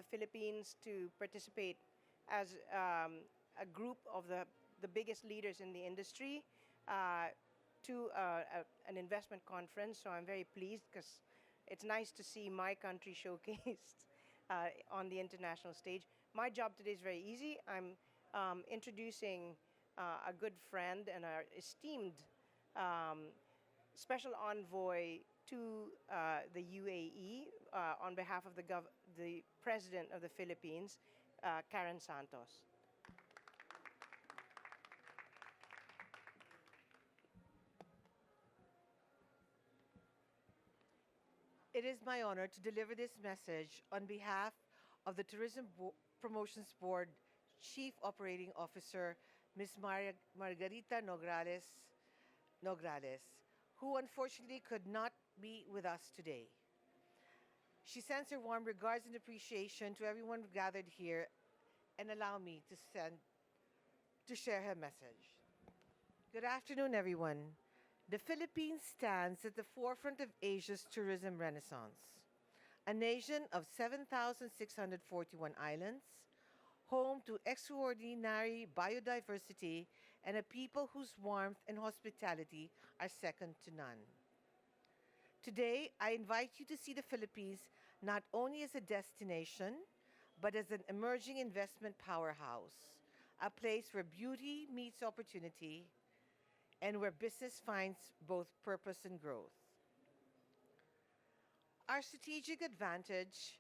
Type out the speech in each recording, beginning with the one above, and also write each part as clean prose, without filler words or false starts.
the Philippines to participate as a group of the biggest leaders in the industry to an investment conference. So I'm very pleased because it's nice to see my country showcased on the international stage. My job today is very easy. I'm introducing a good friend and our esteemed special envoy to the UAE on behalf of the President of the Philippines, Karen Santos. It is my honor to deliver this message on behalf of the Promotions Board Chief Operating Officer, Ms. Margarita Nograles, who unfortunately could not be with us today. She sends her warm regards and appreciation to everyone gathered here, and allow me to share her message. Good afternoon, everyone. The Philippines stands at the forefront of Asia's tourism renaissance. A nation of 7,641 islands, home to extraordinary biodiversity and a people whose warmth and hospitality are second to none. Today, I invite you to see the Philippines not only as a destination, but as an emerging investment powerhouse, a place where beauty meets opportunity and where business finds both purpose and growth. Our strategic advantage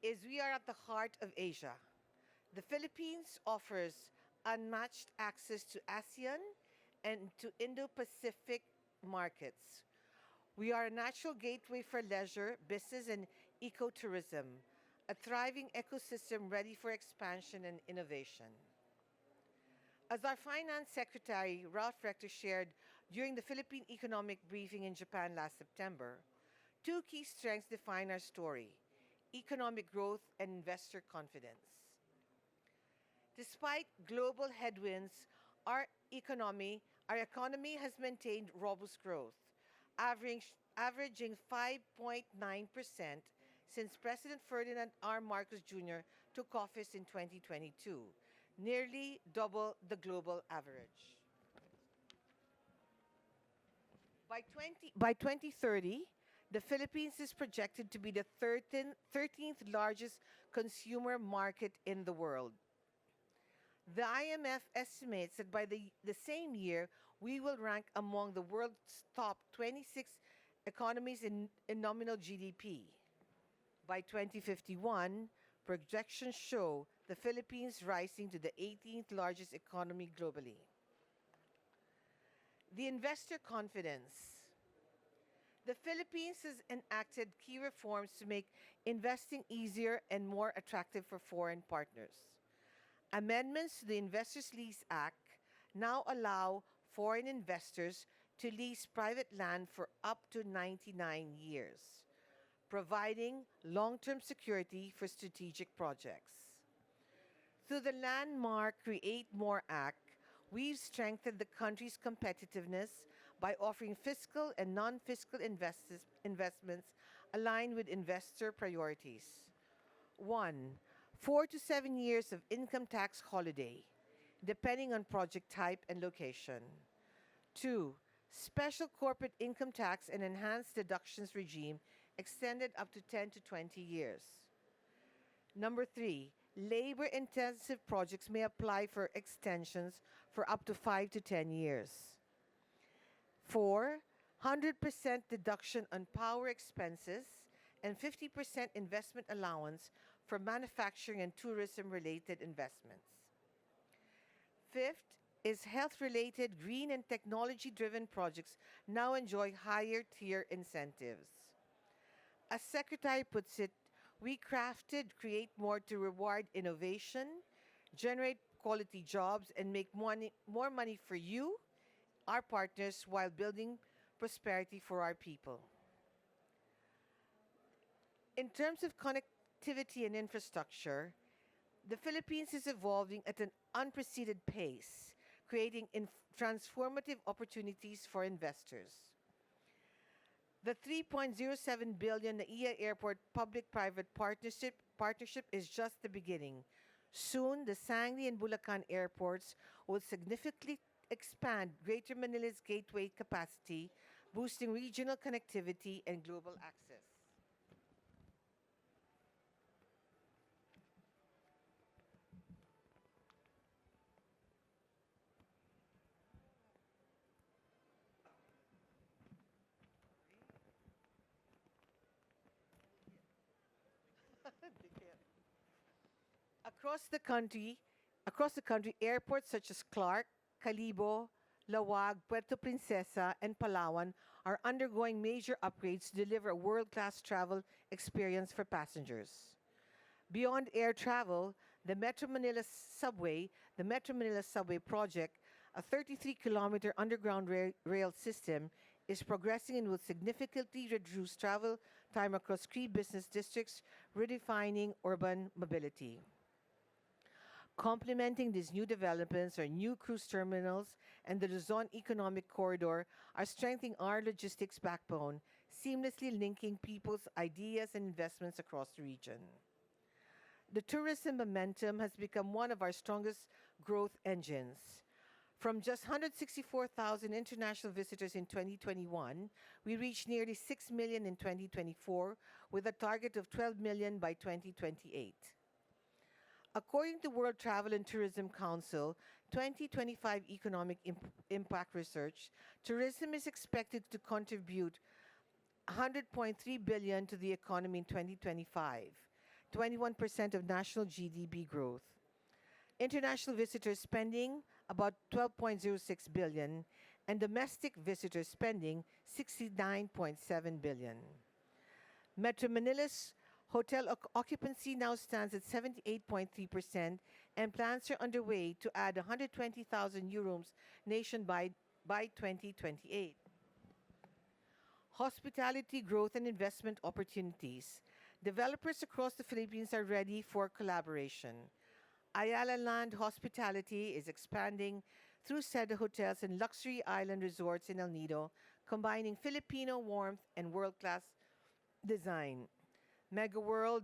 is we are at the heart of Asia. The Philippines offers unmatched access to ASEAN and to Indo-Pacific markets. We are a natural gateway for leisure, business, and ecotourism, a thriving ecosystem ready for expansion and innovation. As our Finance Secretary, Ralph Rector, shared during the Philippine Economic Briefing in Japan last September, two key strengths define our story: economic growth and investor confidence. Despite global headwinds, our economy has maintained robust growth, averaging 5.9% since President Ferdinand R. Marcos Jr. took office in 2022, nearly double the global average. By 2030, the Philippines is projected to be the 13th largest consumer market in the world. The IMF estimates that by the same year, we will rank among the world's top 26 economies in nominal GDP. By 2051, projections show the Philippines rising to the 18th largest economy globally. The investor confidence. The Philippines has enacted key reforms to make investing easier and more attractive for foreign partners. Amendments to the Investors Lease Act now allow foreign investors to lease private land for up to 99 years, providing long-term security for strategic projects. Through the landmark Create More Act, we've strengthened the country's competitiveness by offering fiscal and non-fiscal investments aligned with investor priorities. 1. 4 to 7 years of income tax holiday, depending on project type and location. 2. Special corporate income tax and enhanced deductions regime extended up to 10 to 20 years. Number 3, labor-intensive projects may apply for extensions for up to 5 to 10 years. 4, 100% deduction on power expenses and 50% investment allowance for manufacturing and tourism-related investments. 5th is health-related green and technology-driven projects now enjoy higher tier incentives. As Secretary puts it, we crafted Create More to reward innovation, generate quality jobs, and make more money for you, our partners, while building prosperity for our people. In terms of connectivity and infrastructure, the Philippines is evolving at an unprecedented pace, creating transformative opportunities for investors. The $3.07 billion NAIA Airport public-private partnership partnership is just the beginning. Soon, the Sangli and Bulacan airports will significantly expand Greater Manila's gateway capacity, boosting regional connectivity and global access. Across the country, airports such as Clark, Calibo, Lawag, Puerto Princesa, and Palawan are undergoing major upgrades to deliver a world-class travel experience for passengers. Beyond air travel, the Metro Manila Subway project, a 33-kilometer underground rail system, is progressing and will significantly reduce travel time across key business districts, redefining urban mobility. Complementing these new developments are new cruise terminals and the Luzon Economic Corridor are strengthening our logistics backbone, seamlessly linking people's ideas and investments across the region. The tourism momentum has become one of our strongest growth engines. From just 164,000 international visitors in 2021, we reached nearly 6 million in 2024 with a target of 12 million by 2028. According to World Travel and Tourism Council 2025 Economic Impact Research, tourism is expected to contribute 100.3 billion to the economy in 2025, 21% of national GDP growth. International visitor spending about 12.06 billion and domestic visitor spending 69.7 billion. Metro Manila's hotel occupancy now stands at 78.3% and plans are underway to add 120,000 new rooms nationwide by 2028. Hospitality growth and investment opportunities. Developers across the Philippines are ready for collaboration. Ayala Land Hospitality is expanding through Seda Hotels and luxury island resorts in El Nido, combining Filipino warmth and world-class design. Mega World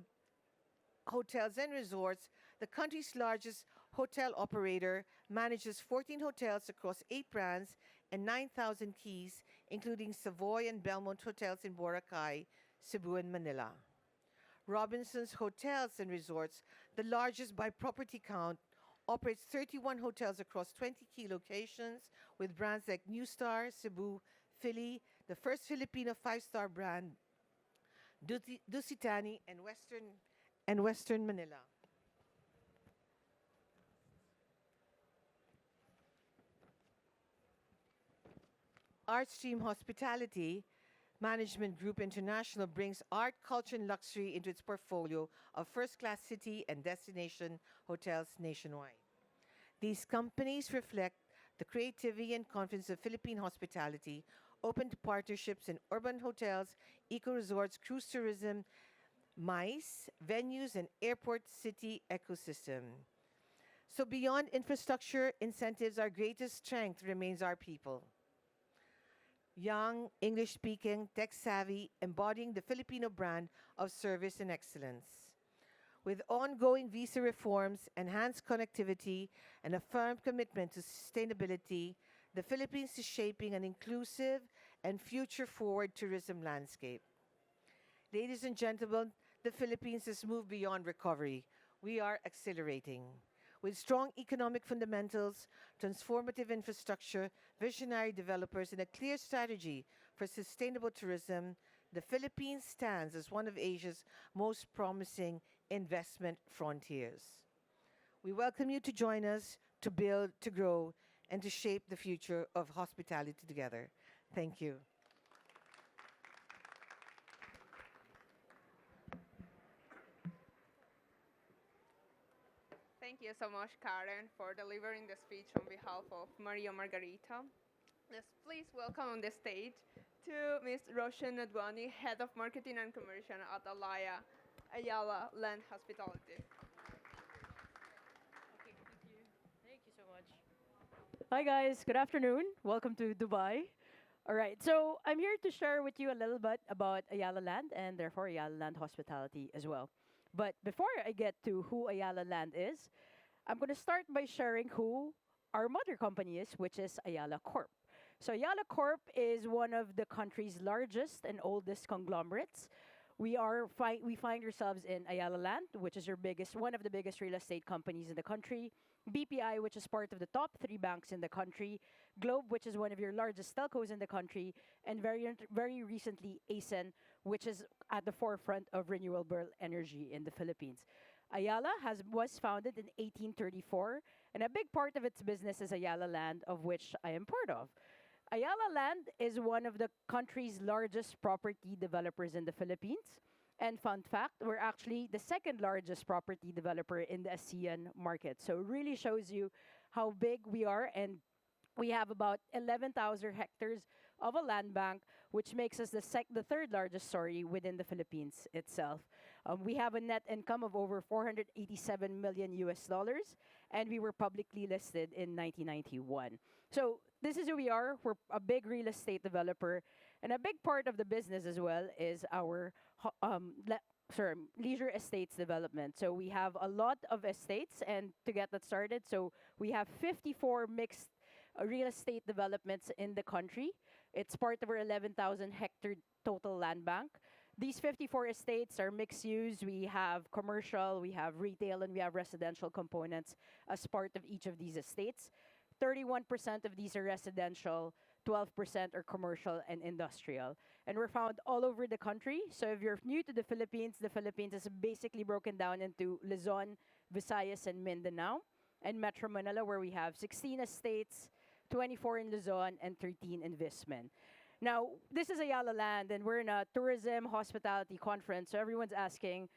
Hotels and Resorts, the country's largest hotel operator, manages 14 hotels across 8 brands and 9,000 keys, including Savoy and Belmont hotels in Boracay, Cebu, and Manila. Robinson's Hotels and Resorts, the largest by property count, operates 31 hotels across 20 key locations with brands like New Star, Cebu, Philly, the first Filipino five-star brand, Dusitani, and Western Manila. Artstream Hospitality Management Group International brings art, culture, and luxury into its portfolio of first-class city and destination hotels nationwide. These companies reflect the creativity and confidence of Philippine hospitality, open to partnerships in urban hotels, eco-resorts, cruise tourism, MICE, venues, and airport city ecosystem. So beyond infrastructure incentives, our greatest strength remains our people. Young, English-speaking, tech-savvy, embodying the Filipino brand of service and excellence. With ongoing visa reforms, enhanced connectivity, and a firm commitment to sustainability, the Philippines is shaping an inclusive and future-forward tourism landscape. Ladies and gentlemen, the Philippines has moved beyond recovery. We are accelerating. With strong economic fundamentals, transformative infrastructure, visionary developers, and a clear strategy for sustainable tourism, the Philippines stands as one of Asia's most promising investment frontiers. We welcome you to join us to build, to grow, and to shape the future of hospitality together. Thank you. Thank you so much, Karen, for delivering the speech on behalf of Maria Margarita. Let's please welcome on the stage to Ms. Roshan Nadwani, Head of Marketing and Commercial at Alaya Ayala Land Hospitality. Okay, thank you. Thank you so much. Hi guys, good afternoon. Welcome to Dubai. All right, so I'm here to share with you a little bit about Ayala Land and therefore Ayala Land Hospitality as well. But before I get to who Ayala Land is, I'm going to start by sharing who our mother company is, which is Ayala Corp. So Ayala Corp is one of the country's largest and oldest conglomerates. We find ourselves in Ayala Land, which is one of the biggest real estate companies in the country. BPI, which is part of the top three banks in the country. Globe, which is one of your largest telcos in the country, and very recently ASEN, which is at the forefront of renewable energy in the Philippines. Ayala was founded in 1834, and a big part of its business is Ayala Land, of which I am part of. Ayala Land is one of the country's largest property developers in the Philippines. And fun fact, we're actually the second largest property developer in the ASEAN market. So it really shows you how big we are, and we have about 11,000 hectares of a land bank, which makes us the third largest, sorry, within the Philippines itself. We have a net income of over 487 million US dollars, and we were publicly listed in 1991. So this is who we are. We're a big real estate developer, and a big part of the business as well is our leisure estates development. So we have a lot of estates, and to get that started, so we have 54 mixed real estate developments in the country. It's part of our 11,000 hectare total land bank. These 54 estates are mixed use. We have commercial, we have retail, and we have residential components as part of each of these estates. 31% of these are residential, 12% are commercial and industrial. And we're found all over the country. So if you're new to the Philippines is basically broken down into Luzon, Visayas, and Mindanao, and Metro Manila, where we have 16 estates, 24 in Luzon, and 13 in Visman. Now, this is Ayala Land, and we're in a tourism hospitality conference, so everyone's asking,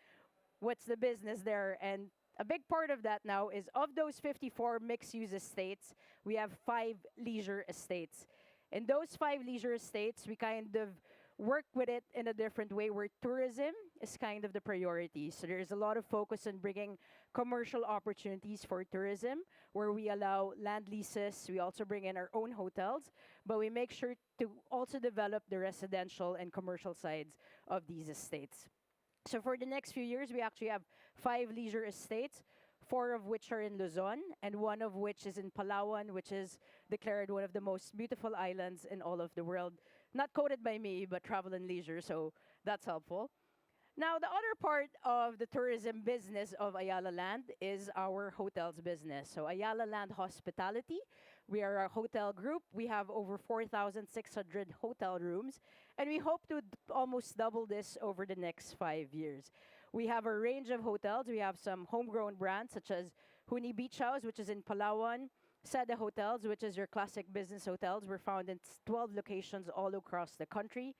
what's the business there? And a big part of that now is of those 54 mixed-use estates, we have 5 leisure estates. In those 5 leisure estates, we kind of work with it in a different way, where tourism is kind of the priority. So there's a lot of focus on bringing commercial opportunities for tourism, where we allow land leases. We also bring in our own hotels, but we make sure to also develop the residential and commercial sides of these estates. So for the next few years, we actually have 5 leisure estates, 4 of which are in Luzon, and 1 of which is in Palawan, which is declared one of the most beautiful islands in all of the world. Not quoted by me, but Travel and Leisure, so that's helpful. Now, the other part of the tourism business of Ayala Land is our hotels business. So Ayala Land Hospitality, we are a hotel group. We have over 4,600 hotel rooms, and we hope to almost double this over the next 5 years. We have a range of hotels. We have some homegrown brands, such as Huni Beach House, which is in Palawan, Seda Hotels, which is your classic business hotels. We're found in 12 locations all across the country.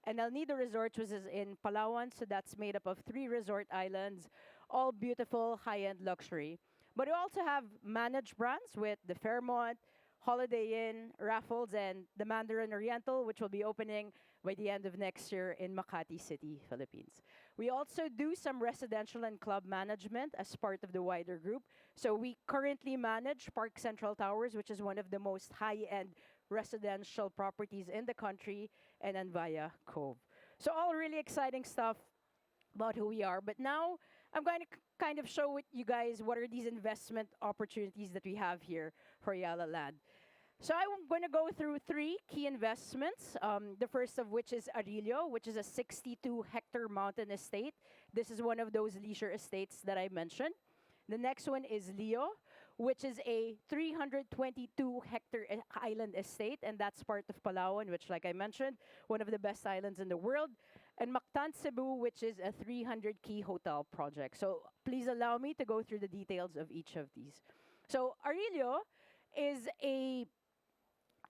And El Nido Resort, which is in Palawan, so that's made up of 3 resort islands, all beautiful, high-end luxury. But we also have managed brands with the Fairmont, Holiday Inn, Raffles, and the Mandarin Oriental, which will be opening by the end of next year in Makati City, Philippines. We also do some residential and club management as part of the wider group. So we currently manage Park Central Towers, which is one of the most high-end residential properties in the country, and Anvaya Cove. So all really exciting stuff about who we are. But now I'm going to kind of show you guys what are these investment opportunities that we have here for Ayala Land. So I'm going to go through 3 key investments. The first of which is Arillo, which is a 62-hectare mountain estate. This is one of those leisure estates that I mentioned. The next one is Leo, which is a 322-hectare island estate, and that's part of Palawan, which, like I mentioned, one of the best islands in the world. And Mactan, Cebu, which is a 300-key hotel project. So please allow me to go through the details of each of these. So Arillo is a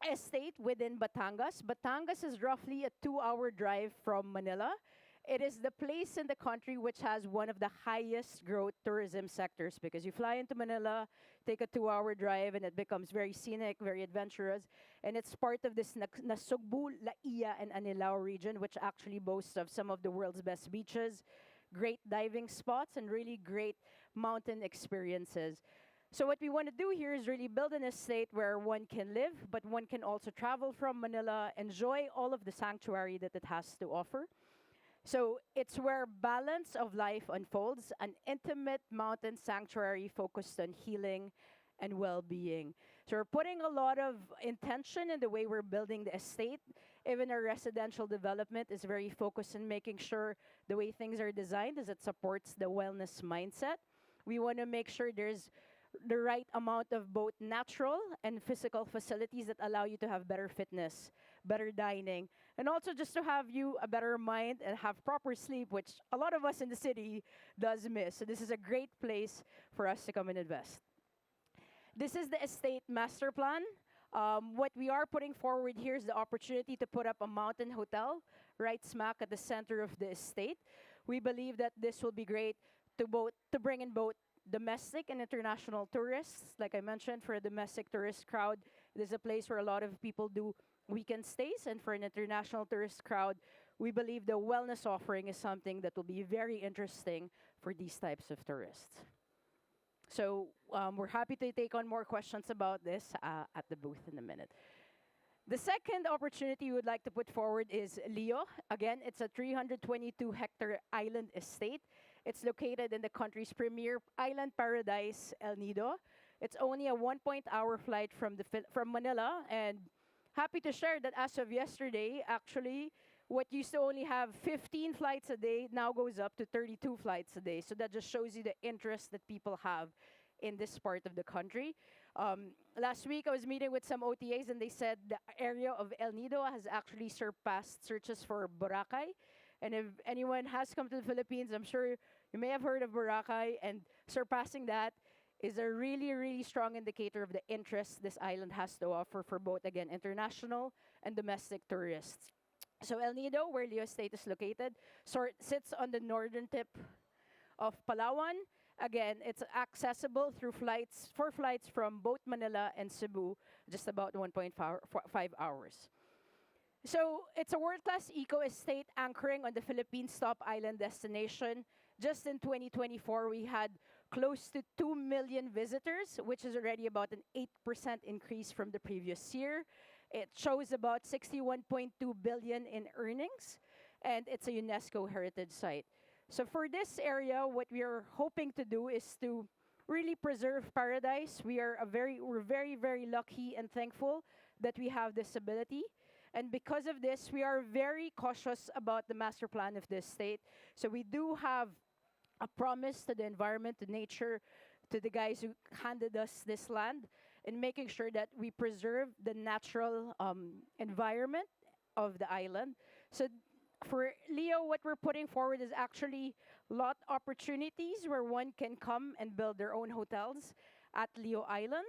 estate within Batangas. Batangas is roughly a 2-hour drive from Manila. It is the place in the country which has one of the highest growth tourism sectors, because you fly into Manila, take a 2-hour drive, and it becomes very scenic, very adventurous. And it's part of this Nasugbu, Laia, and Anilao region, which actually boasts of some of the world's best beaches, great diving spots, and really great mountain experiences. So what we want to do here is really build an estate where one can live, but one can also travel from Manila, enjoy all of the sanctuary that it has to offer. So it's where balance of life unfolds, an intimate mountain sanctuary focused on healing and well-being. So we're putting a lot of intention in the way we're building the estate. Even our residential development is very focused on making sure the way things are designed is it supports the wellness mindset. We want to make sure there's the right amount of both natural and physical facilities that allow you to have better fitness, better dining, and also just to have you a better mind and have proper sleep, which a lot of us in the city does miss. So this is a great place for us to come and invest. This is the estate master plan. What we are putting forward here is the opportunity to put up a mountain hotel right smack at the center of the estate. We believe that this will be great to bring in both domestic and international tourists. Like I mentioned, for a domestic tourist crowd, it is a place where a lot of people do weekend stays, and for an international tourist crowd, we believe the wellness offering is something that will be very interesting for these types of tourists. So we're happy to take on more questions about this at the booth in a minute. The second opportunity we would like to put forward is Leo. Again, it's a 322 hectare island estate. It's located in the country's premier island paradise, El Nido. It's only a 1-hour flight from Manila, and happy to share that as of yesterday, actually, what used to only have 15 flights a day now goes up to 32 flights a day. So that just shows you the interest that people have in this part of the country. Last week, I was meeting with some OTAs, and they said the area of El Nido has actually surpassed searches for Boracay. And if anyone has come to the Philippines, I'm sure you may have heard of Boracay, and surpassing that is a really, really strong indicator of the interest this island has to offer for both, again, international and domestic tourists. So El Nido, where Leo Estate is located, sits on the northern tip of Palawan. Again, it's accessible through flights from both Manila and Cebu, just about 1.5 hours. So it's a world-class eco-estate anchoring on the Philippines' top island destination. Just in 2024, we had close to 2 million visitors, which is already about an 8% increase from the previous year. It shows about 61.2 billion in earnings, and it's a UNESCO heritage site. So for this area, what we are hoping to do is to really preserve paradise. We're very, very lucky and thankful that we have this ability. And because of this, we are very cautious about the master plan of this state. So we do have a promise to the environment, to nature, to the guys who handed us this land, in making sure that we preserve the natural environment of the island. So for Leo, what we're putting forward is actually lot opportunities where one can come and build their own hotels at Leo Island.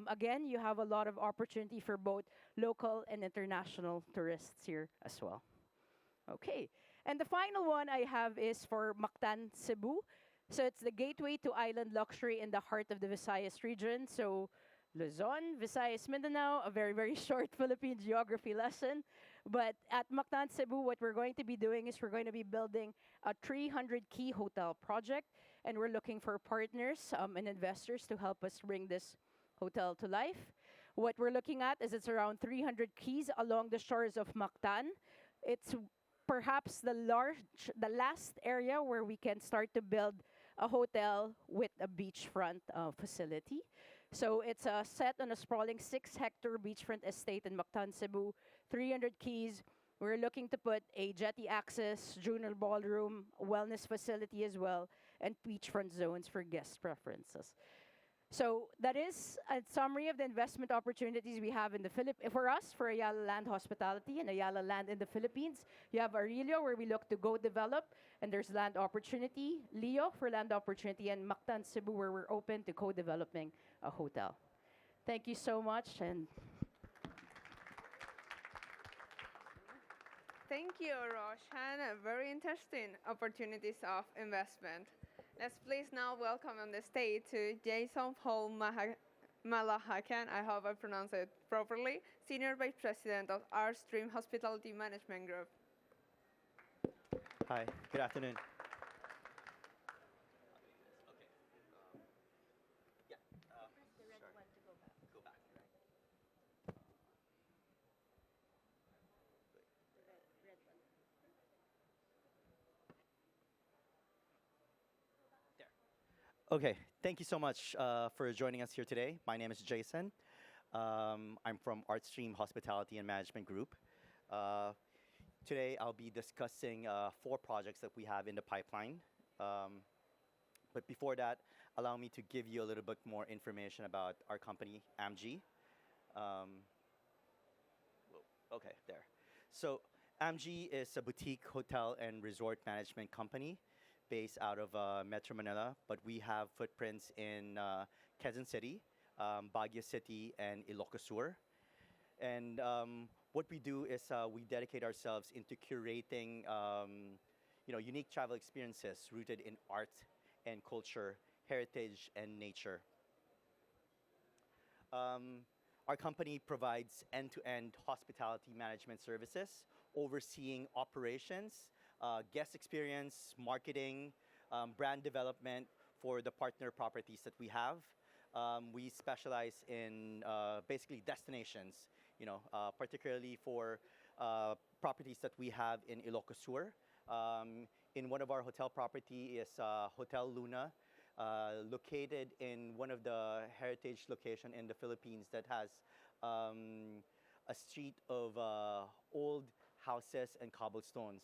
Again, you have a lot of opportunity for both local and international tourists here as well. Okay, and the final one I have is for Mactan, Cebu. So it's the gateway to island luxury in the heart of the Visayas region. So Luzon, Visayas, Mindanao, a very, very short Philippine geography lesson. But at Mactan, Cebu, what we're going to be doing is we're going to be building a 300-key hotel project, and we're looking for partners and investors to help us bring this hotel to life. What we're looking at is it's around 300 keys along the shores of Mactan. It's perhaps the last area where we can start to build a hotel with a beachfront facility. So it's set on a sprawling 6-hectare beachfront estate in Mactan, Cebu, 300 keys. We're looking to put a jetty access, junior ballroom, wellness facility as well, and beachfront zones for guest preferences. So that is a summary of the investment opportunities we have in the for us, for Ayala Land Hospitality and Ayala Land in the Philippines. You have Aurelio, where we look to go develop, and there's land opportunity. Leo for land opportunity, and Mactan, Cebu, where we're open to co-developing a hotel. Thank you so much, and Thank you, Roshan. Very interesting opportunities of investment. Let's please now welcome on the stage to Jason Paul Malahakan, I hope I pronounced it properly, Senior Vice President of our Stream Hospitality Management Group. Hi, good afternoon. Okay, thank you so much for joining us here today. My name is Jason. I'm from ArtStream Hospitality and Management Group. Uh, Today, I'll be discussing four projects that we have in the pipeline. Um, but before that, allow me to give you a little bit more information about our company, AMG. Um, okay, there. So, AMG is a boutique hotel and resort management company based out of Metro Manila, but we have footprints in Quezon City, Baguio City, and Ilocos Sur. And what we do is we dedicate ourselves into curating, unique travel experiences rooted in art and culture, heritage, and nature. Um, our company provides end-to-end hospitality management services, overseeing operations, guest experience, marketing, brand development for the partner properties that we have. We specialize in basically destinations, particularly for properties that we have in Ilocos Sur. In one of our hotel property is Hotel Luna, located in one of the heritage location in the Philippines that has a street of old houses and cobblestones.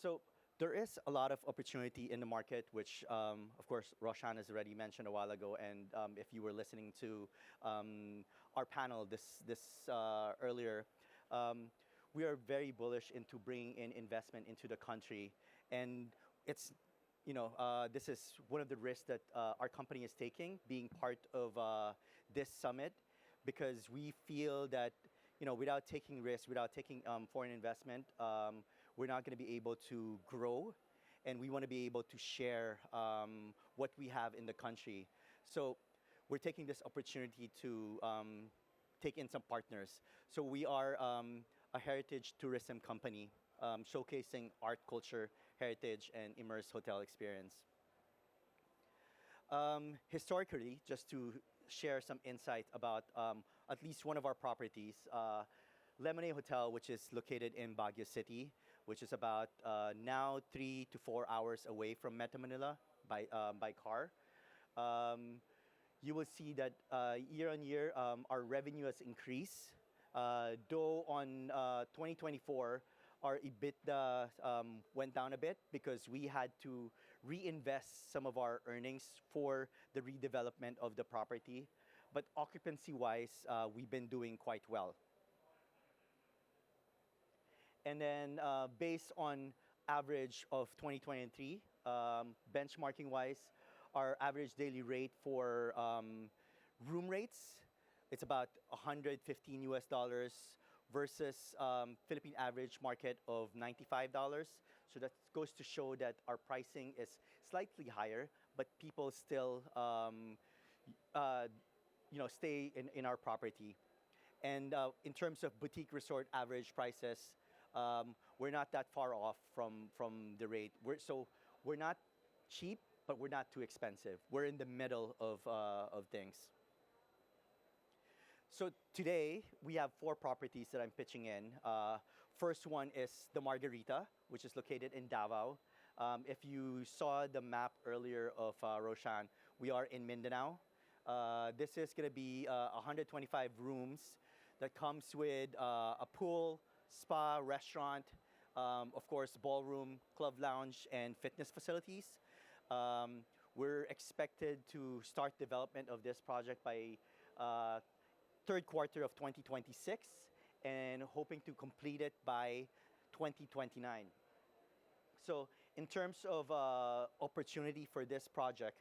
So there is a lot of opportunity in the market, which, of course, Roshan has already mentioned a while ago. And if you were listening to our panel this earlier, um, we are very bullish into bringing in investment into the country, and it's this is one of the risks that our company is taking, being part of this summit, because we feel that without taking risks, without taking foreign investment, we're not going to be able to grow, and we want to be able to share what we have in the country. So we're taking this opportunity to take in some partners. So we are a heritage tourism company, showcasing art, culture, heritage, and immersive hotel experience. Historically, just to share some insight about at least one of our properties, Lemonade Hotel, which is located in Baguio City, which is about now 3 to 4 hours away from Metro Manila by car. Um, you will see that year on year, our revenue has increased. Though on 2024, our EBITDA went down a bit because we had to reinvest some of our earnings for the redevelopment of the property. But occupancy-wise, we've been doing quite well. And then based on average of 2023, benchmarking wise, our average daily rate for room rates, it's about 115 US dollars versus Philippine average market of $95. So that goes to show that our pricing is slightly higher, but people still uh, stay in our property. And in terms of boutique resort average prices, we're not that far off from the rate. We're not cheap, but we're not too expensive. We're in the middle of things. So today we have four properties that I'm pitching in. First one is the Margarita, which is located in Davao. If you saw the map earlier of Roshan, we are in Mindanao. This is going to be 125 rooms that comes with a pool, spa, restaurant, of course, ballroom, club lounge, and fitness facilities. We're expected to start development of this project by third quarter of 2026 and hoping to complete it by 2029. So in terms of opportunity for this project,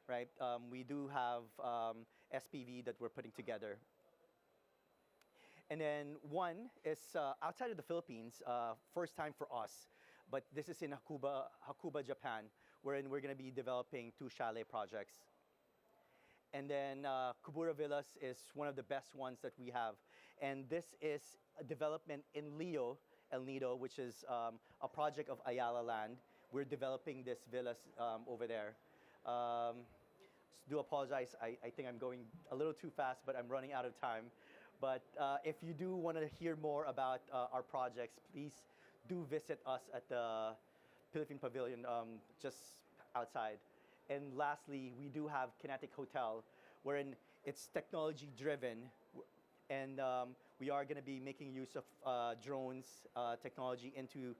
right, we do have SPV that we're putting together. And then one is outside of the Philippines, first time for us, but this is in Hakuba, Japan, wherein we're going to be developing two chalet projects. And then Kubura Villas is one of the best ones that we have. And this is a development in Leo, El Nido, which is a project of Ayala Land. We're developing this villas over there. Do apologize, I think I'm going a little too fast, but I'm running out of time. But if you do want to hear more about our projects, please do visit us at the Philippine Pavilion just outside. And lastly, we do have Kinetic Hotel, wherein it's technology driven, and we are going to be making use of drones technology into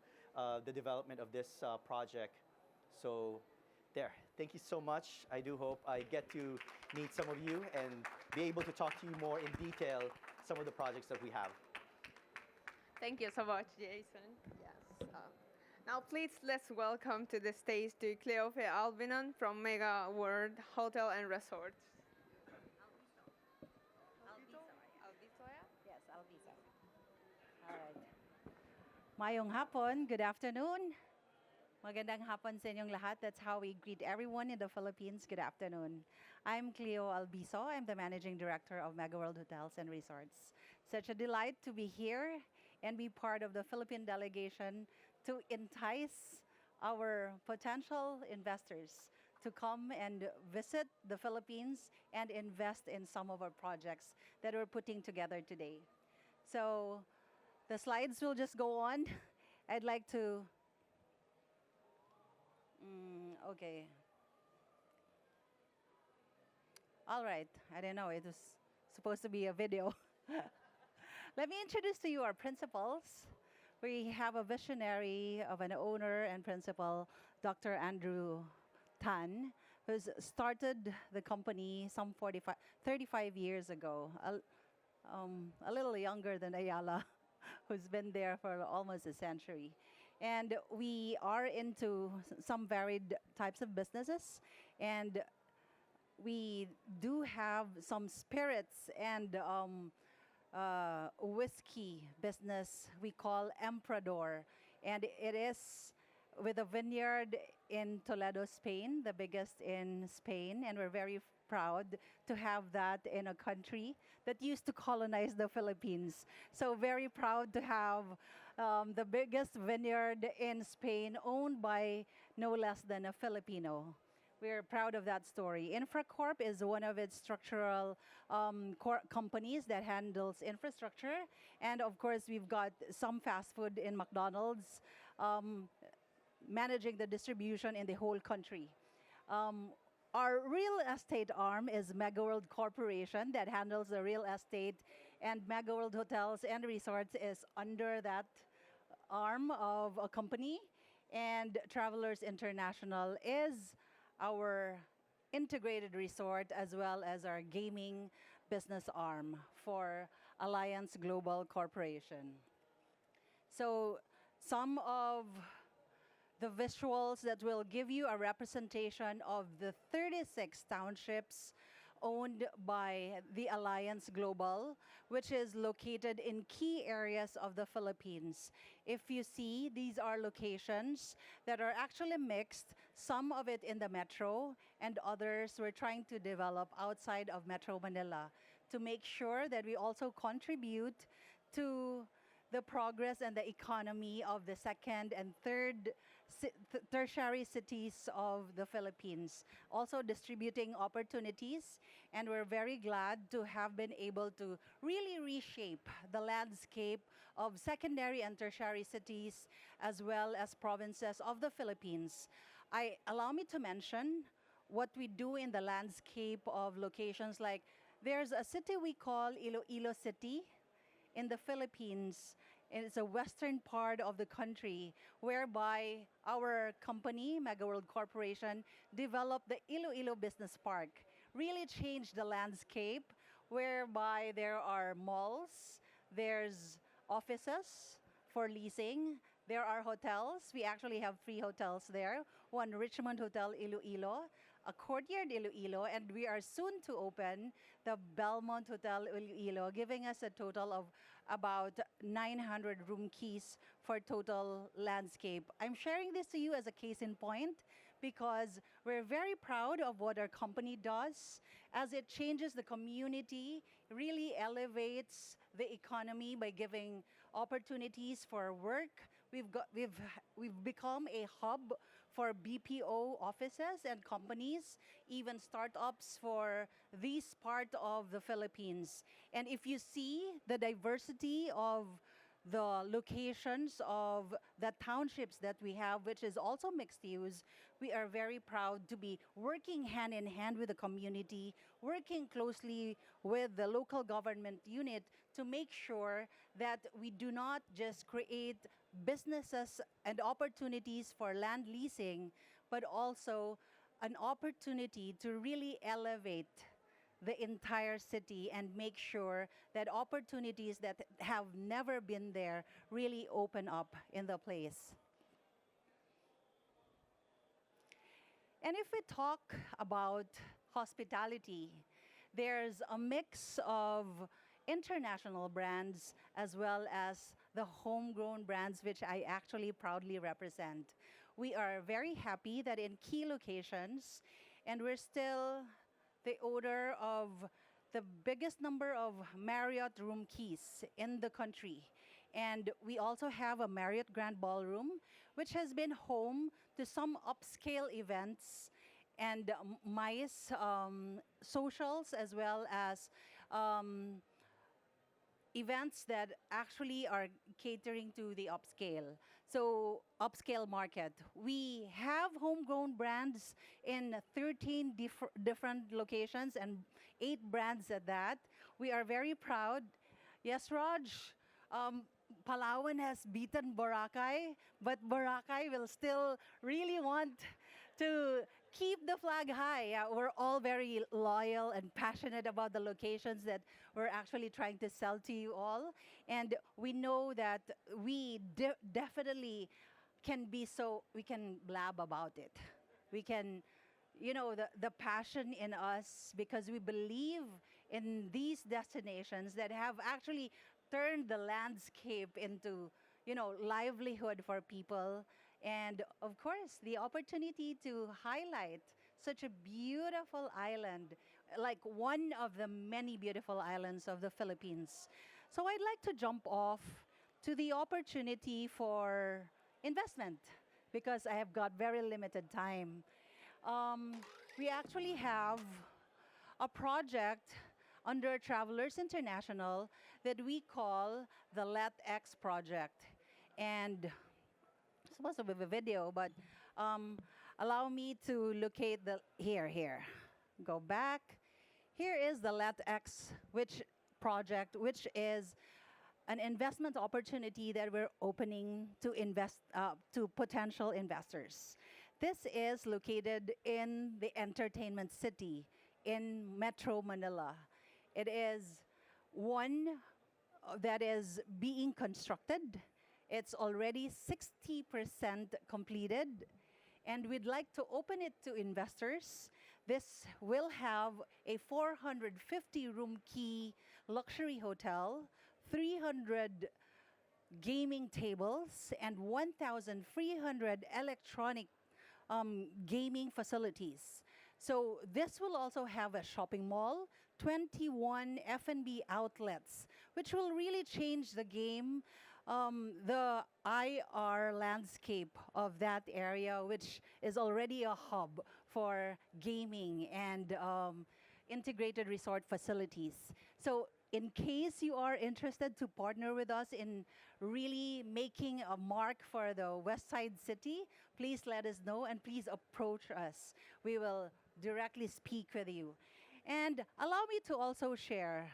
the development of this project. So there, thank you so much. I do hope I get to meet some of you and be able to talk to you more in detail some of the projects that we have. Thank you so much, Jason. Yes. Now, please let's welcome to the stage to Cleofe Albinon from Mega World Hotel and Resorts. Yes, Alvisa. All right. Mayong hapon, good afternoon. Magandang hapon sa inyong lahat. That's how we greet everyone in the Philippines. Good afternoon. I'm Cleo Albiso. I'm the Managing Director of Mega World Hotels and Resorts. Such a delight to be here and be part of the Philippine delegation to entice our potential investors to come and visit the Philippines and invest in some of our projects that we're putting together today. So the slides will just go on. I'd like to, okay. All right, I don't know, it was supposed to be a video. Let me introduce to you our principals. We have a visionary of an owner and principal, Dr. Andrew Tan, who's started the company some 35 years ago, a little younger than Ayala, who's been there for almost a century. And we are into some varied types of businesses, and we do have some spirits and whiskey business we call Emperador, and it is with a vineyard in Toledo, Spain, the biggest in Spain, and we're very proud to have that in a country that used to colonize the Philippines. So very proud to have the biggest vineyard in Spain owned by no less than a Filipino. We're proud of that story. Infracorp is one of its structural companies that handles infrastructure. And of course, we've got some fast food in McDonald's managing the distribution in the whole country. Our real estate arm is Mega World Corporation that handles the real estate, and Mega World Hotels and Resorts is under that arm of a company. And Travelers International is our integrated resort as well as our gaming business arm for Alliance Global Corporation. So some of the visuals that will give you a representation of the 36 townships owned by the Alliance Global, which is located in key areas of the Philippines. If you see, these are locations that are actually mixed, some of it in the metro, and others we're trying to develop outside of Metro Manila to make sure that we also contribute to the progress and the economy of the second and third tertiary cities of the Philippines, also distributing opportunities. And we're very glad to have been able to really reshape the landscape of secondary and tertiary cities as well as provinces of the Philippines. Allow me to mention what we do in the landscape of locations, like there's a city we call Iloilo City in the Philippines. It's a western part of the country whereby our company, Mega World Corporation, developed the Iloilo Business Park. Really changed the landscape whereby there are malls, there's offices for leasing, there are hotels. We actually have 3 hotels there. One Richmond Hotel Iloilo, a Courtyard Iloilo, and we are soon to open the Belmont Hotel Iloilo, giving us a total of about 900 room keys for total landscape. I'm sharing this to you as a case in point because we're very proud of what our company does as it changes the community, really elevates the economy by giving opportunities for work. We've become a hub for BPO offices and companies, even startups for this part of the Philippines. And if you see the diversity of the locations of the townships that we have, which is also mixed use, we are very proud to be working hand in hand with the community, working closely with the local government unit to make sure that we do not just create businesses and opportunities for land leasing, but also an opportunity to really elevate the entire city and make sure that opportunities that have never been there really open up in the place. And if we talk about hospitality, there's a mix of international brands as well as the homegrown brands, which I actually proudly represent. We are very happy that in key locations, and we're still the owner of the biggest number of Marriott room keys in the country. And we also have a Marriott Grand Ballroom, which has been home to some upscale events and MICE socials, as well as events that actually are catering to the upscale. So, upscale market. We have homegrown brands in 13 different locations and 8 brands at that. We are very proud. Yes, Raj, Palawan has beaten Boracay, but Boracay will still really want to keep the flag high. We're all very loyal and passionate about the locations that we're actually trying to sell to you all. And we know that we definitely can be so, we can blab about it. We can, the passion in us, because we believe in these destinations that have actually turned the landscape into, livelihood for people. And of course, the opportunity to highlight such a beautiful island, like one of the many beautiful islands of the Philippines. So I'd like to jump off to the opportunity for investment because I have got very limited time. We actually have a project under Travelers International that we call the LetX project. And it's supposed to be a video, but allow me to locate the here. Go back. Here is the LetX project, which is an investment opportunity that we're opening to invest to potential investors. This is located in the entertainment city in Metro Manila. It is one that is being constructed. It's already 60% completed, and we'd like to open it to investors. This will have a 450 room key luxury hotel, 300 gaming tables, and 1,300 electronic gaming facilities. So this will also have a shopping mall, 21 F&B outlets, which will really change the game, the IR landscape of that area, which is already a hub for gaming and integrated resort facilities. So in case you are interested to partner with us in really making a mark for the West Side City, please let us know and please approach us. We will directly speak with you. And allow me to also share,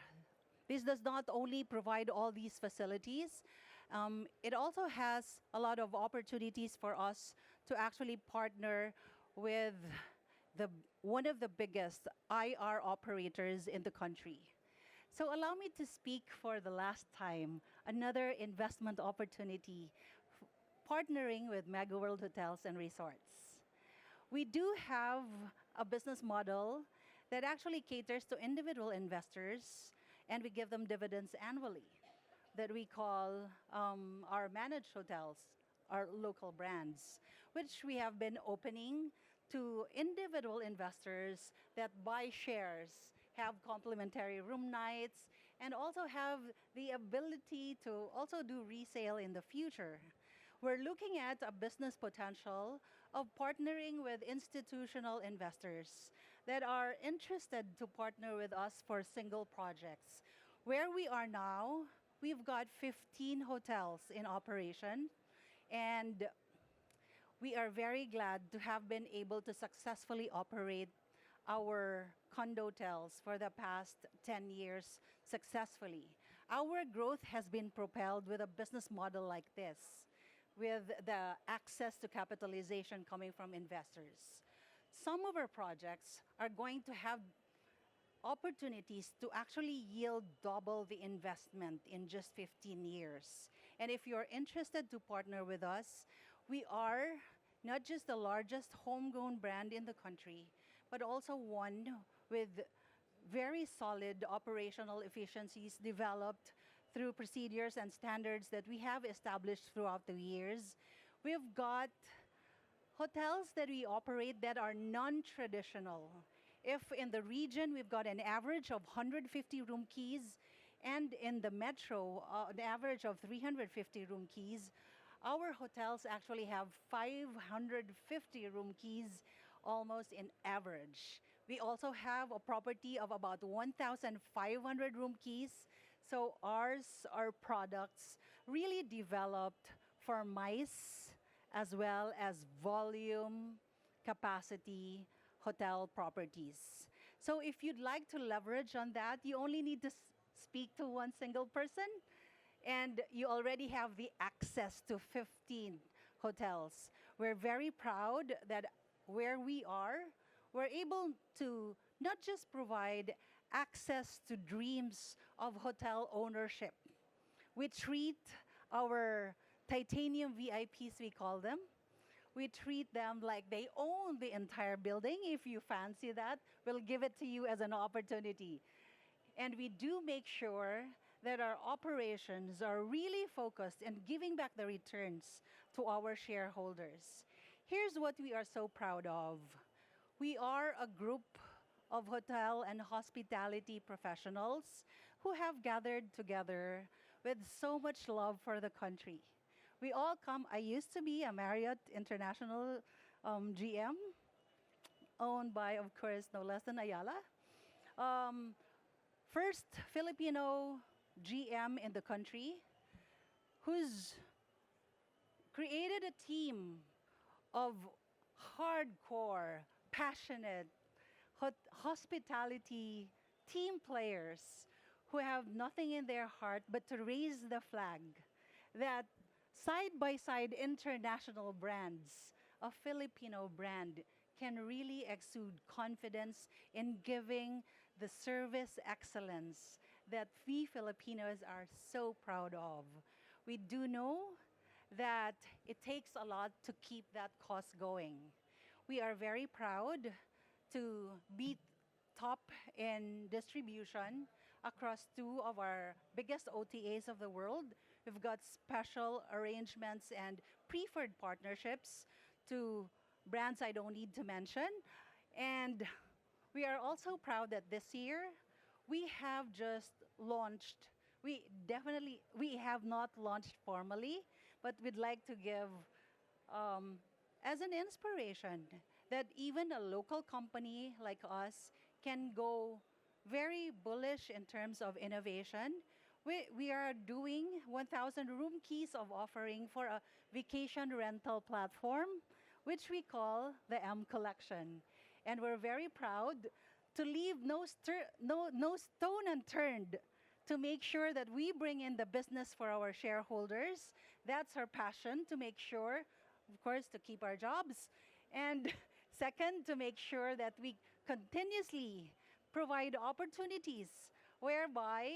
this does not only provide all these facilities, it also has a lot of opportunities for us to actually partner with one of the biggest IR operators in the country. So allow me to speak for the last time, another investment opportunity, partnering with Mega World Hotels and Resorts. We do have a business model that actually caters to individual investors, and we give them dividends annually that we call our managed hotels, our local brands, which we have been opening to individual investors that buy shares, have complimentary room nights, and also have the ability to also do resale in the future. We're looking at a business potential of partnering with institutional investors that are interested to partner with us for single projects. Where we are now, we've got 15 hotels in operation, and we are very glad to have been able to successfully operate our condotels for the past 10 years successfully. Our growth has been propelled with a business model like this, with the access to capitalization coming from investors. Some of our projects are going to have opportunities to actually yield double the investment in just 15 years. And if you're interested to partner with us, we are not just the largest homegrown brand in the country, but also one with very solid operational efficiencies developed through procedures and standards that we have established throughout the years. We've got hotels that we operate that are non-traditional. If in the region we've got an average of 150 room keys, and in the metro an average of 350 room keys, our hotels actually have 550 room keys almost in average. We also have a property of about 1,500 room keys. So ours are products really developed for MICE as well as volume, capacity, hotel properties. So if you'd like to leverage on that, you only need to speak to one single person, and you already have the access to 15 hotels. We're very proud that where we are, we're able to not just provide access to dreams of hotel ownership. We treat our titanium VIPs, we call them. We treat them like they own the entire building. If you fancy that, we'll give it to you as an opportunity. And we do make sure that our operations are really focused in giving back the returns to our shareholders. Here's what we are so proud of. We are a group of hotel and hospitality professionals who have gathered together with so much love for the country. We all come, I used to be a Marriott International GM, owned by, of course, no less than Ayala. First Filipino GM in the country who's created a team of hardcore, passionate, hospitality team players who have nothing in their heart but to raise the flag that side-by-side international brands, a Filipino brand can really exude confidence in giving the service excellence that we Filipinos are so proud of. We do know that it takes a lot to keep that cause going. We are very proud to be top in distribution across two of our biggest OTAs of the world. We've got special arrangements and preferred partnerships to brands I don't need to mention. And we are also proud that this year we have just launched, we have not launched formally, but we'd like to give as an inspiration that even a local company like us can go very bullish in terms of innovation. We are doing 1,000 room keys of offering for a vacation rental platform, which we call the M Collection. And we're very proud to leave no stone unturned to make sure that we bring in the business for our shareholders. That's our passion, to make sure, of course, to keep our jobs. And second, to make sure that we continuously provide opportunities whereby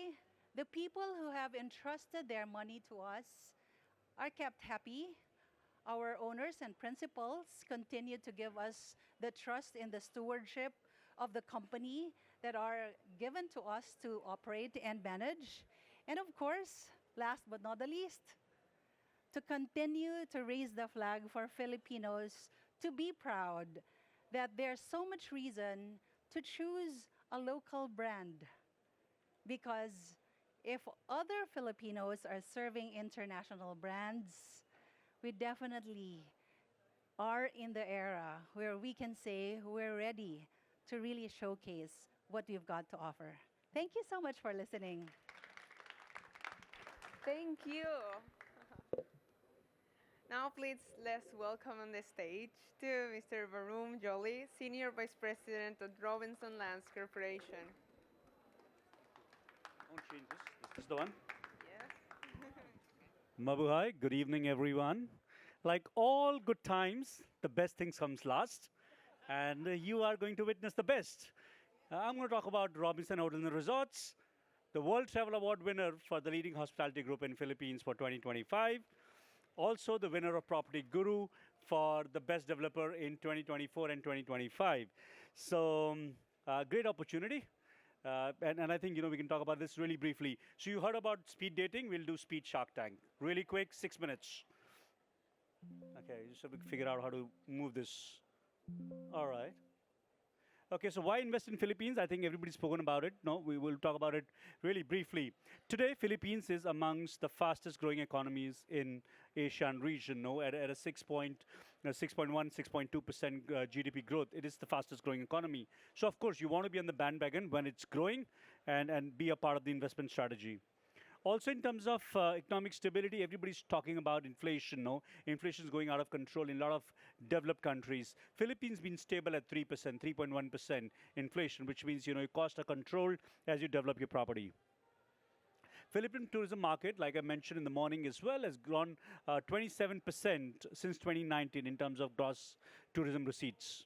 the people who have entrusted their money to us are kept happy. Our owners and principals continue to give us the trust in the stewardship of the company that are given to us to operate and manage. And of course, last but not the least, to continue to raise the flag for Filipinos to be proud that there's so much reason to choose a local brand. Because if other Filipinos are serving international brands, we definitely are in the era where we can say we're ready to really showcase what we've got to offer. Thank you so much for listening. Thank you. Now, please, let's welcome on the stage to Mr. Varun Jolie, Senior Vice President of Robinson Lands Corporation. Don't change this. Is this the one? Yes. Mabuhay, good evening, everyone. Like all good times, the best things comes last, and you are going to witness the best. I'm going to talk about Robinson Hotels and Resorts, the World Travel Award winner for the leading hospitality group in Philippines for 2025. Also, the winner of Property Guru for the best developer in 2024 and 2025. So, great opportunity. And I think we can talk about this really briefly. So you heard about speed dating. We'll do speed Shark Tank. Really quick, 6 minutes. Okay, just have to figure out how to move this. All right. Okay, so why invest in Philippines? I think everybody's spoken about it. No, we will talk about it really briefly. Today, Philippines is amongst the fastest growing economies in Asian region. No, at a 6.1, 6.2% GDP growth. It is the fastest growing economy. So of course, you want to be on the bandwagon when it's growing and be a part of the investment strategy. Also, in terms of economic stability, everybody's talking about inflation. No, inflation is going out of control in a lot of developed countries. Philippines been stable at 3%, 3.1% inflation, which means your costs are controlled as you develop your property. Philippine tourism market, like I mentioned in the morning as well, has grown 27% since 2019 in terms of gross tourism receipts.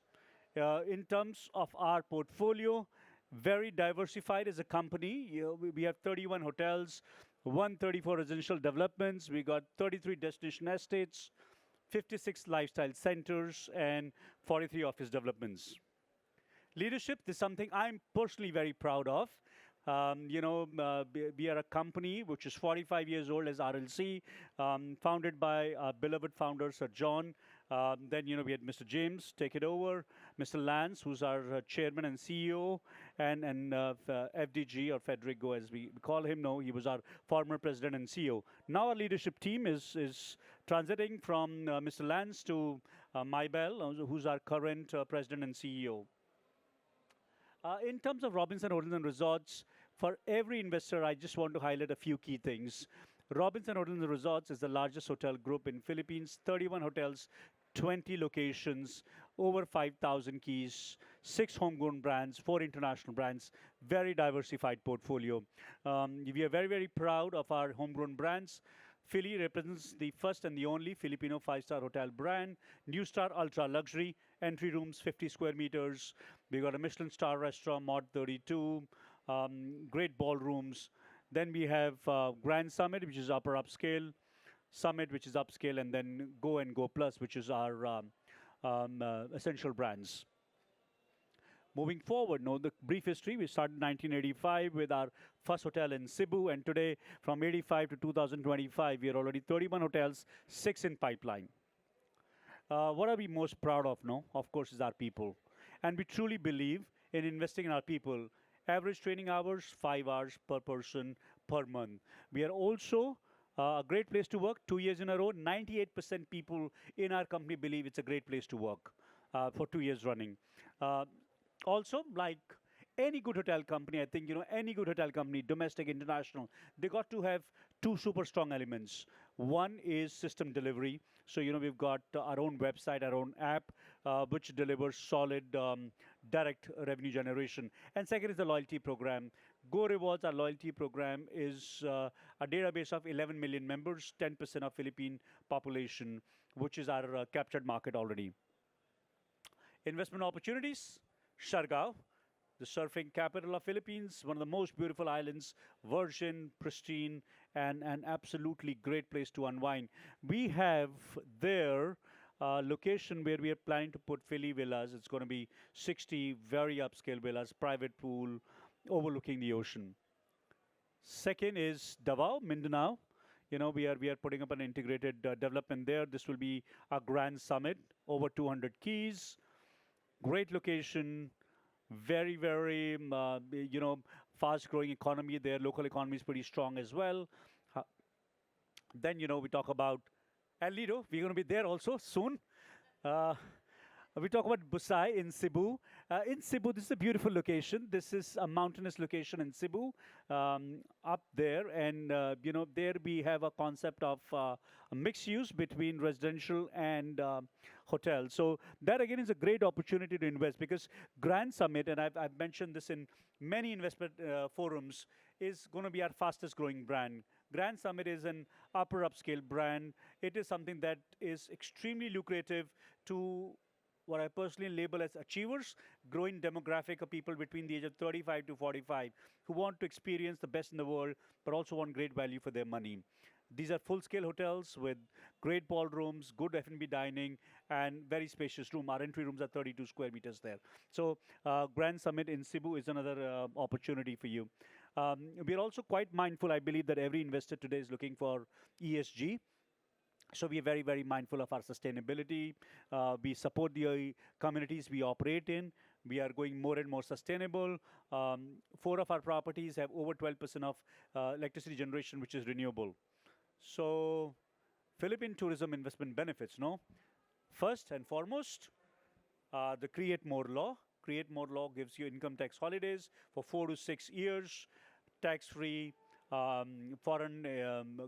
In terms of our portfolio, very diversified as a company. We have 31 hotels, 134 residential developments. We got 33 destination estates, 56 lifestyle centers, and 43 office developments. Leadership is something I'm personally very proud of. We are a company which is 45 years old as RLC, founded by our beloved founder, Sir John. Then, we had Mr. James take it over, Mr. Lance, who's our chairman and CEO, and FDG, or Federico, as we call him. No, he was our former president and CEO. Now our leadership team is transiting from Mr. Lance to Maybell, who's our current president and CEO. In terms of Robinson Hotels and Resorts, for every investor, I just want to highlight a few key things. Robinson Hotels and Resorts is the largest hotel group in Philippines, 31 hotels, 20 locations, over 5,000 keys, 6 homegrown brands, 4 international brands, very diversified portfolio. We are very, very proud of our homegrown brands. Philly represents the first and the only Filipino 5-star hotel brand. New Star Ultra Luxury, entry rooms 50 square meters. We got a Michelin star restaurant, Mod 32, great ballrooms. Then we have Grand Summit, which is upper upscale, Summit, which is upscale, and then Go and Go Plus, which is our essential brands. Moving forward, the brief history, we started in 1985 with our first hotel in Cebu, and today, from 85 to 2025, we are already 31 hotels, 6 in pipeline. What are we most proud of, Of course, is our people. And we truly believe in investing in our people. Average training hours, 5 hours per person per month. We are also a great place to work. 2 years in a row, 98% people in our company believe it's a great place to work for 2 years running. Also, like any good hotel company, I think, any good hotel company, domestic, international, they got to have 2 super strong elements. One is system delivery. So, we've got our own website, our own app, which delivers solid direct revenue generation. And second is the loyalty program. Go Rewards, our loyalty program, is a database of 11 million members, 10% of Philippine population, which is our captured market already. Investment opportunities, Siargao, the surfing capital of Philippines, one of the most beautiful islands, virgin, pristine, and an absolutely great place to unwind. We have there a location where we are planning to put Philly Villas. It's going to be 60 very upscale villas, private pool, overlooking the ocean. Second is Davao, Mindanao. We are putting up an integrated development there. This will be a Grand Summit, over 200 keys. Great location, very, very, fast-growing economy there. Local economy is pretty strong as well. Then, we talk about El Nido. We're going to be there also soon. We talk about Busai in Cebu. In Cebu, this is a beautiful location. This is a mountainous location in Cebu, up there, and there we have a concept of a mixed use between residential and hotel. So that again is a great opportunity to invest because Grand Summit, and I've mentioned this in many investment forums, is going to be our fastest growing brand. Grand Summit is an upper upscale brand. It is something that is extremely lucrative to what I personally label as achievers, growing demographic of people between the age of 35 to 45 who want to experience the best in the world but also want great value for their money. These are full-scale hotels with great ballrooms, good F&B dining, and very spacious room. Our entry rooms are 32 square meters there. So Grand Summit in Cebu is another opportunity for you. We're also quite mindful, I believe, that every investor today is looking for ESG. So we are very, very mindful of our sustainability. We support the communities we operate in. We are going more and more sustainable. 4 of our properties have over 12% of electricity generation, which is renewable. So Philippine tourism investment benefits, no? First and foremost, the Create More Law. Create More Law gives you income tax holidays for 4 to 6 years, tax-free. Foreign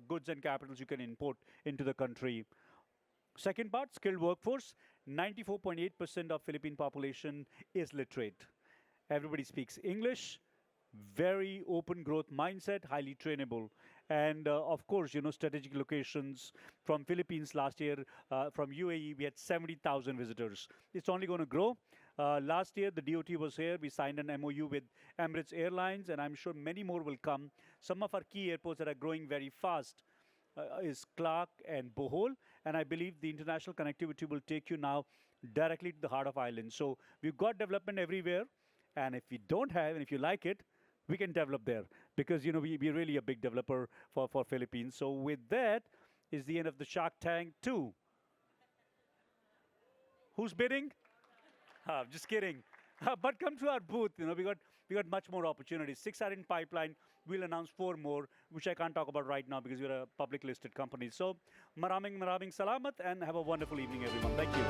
goods and capitals you can import into the country. Second part, skilled workforce. 94.8% of Philippine population is literate. Everybody speaks English. Very open growth mindset, highly trainable. And of course, strategic locations from Philippines last year, from UAE, we had 70,000 visitors. It's only going to grow. Last year, the DOT was here. We signed an MOU with Emirates Airlines, and I'm sure many more will come. Some of our key airports that are growing very fast is Clark and Bohol, and I believe the international connectivity will take you now directly to the heart of island. So we've got development everywhere, and if we don't have, and if you like it, we can develop there because we're really a big developer for Philippines. So with that is the end of the Shark Tank 2. Who's bidding? Just kidding. But come to our booth. We got much more opportunities. 6 are in pipeline. We'll announce 4 more, which I can't talk about right now because we're a public listed company. So maraming salamat and have a wonderful evening, everyone. Thank you.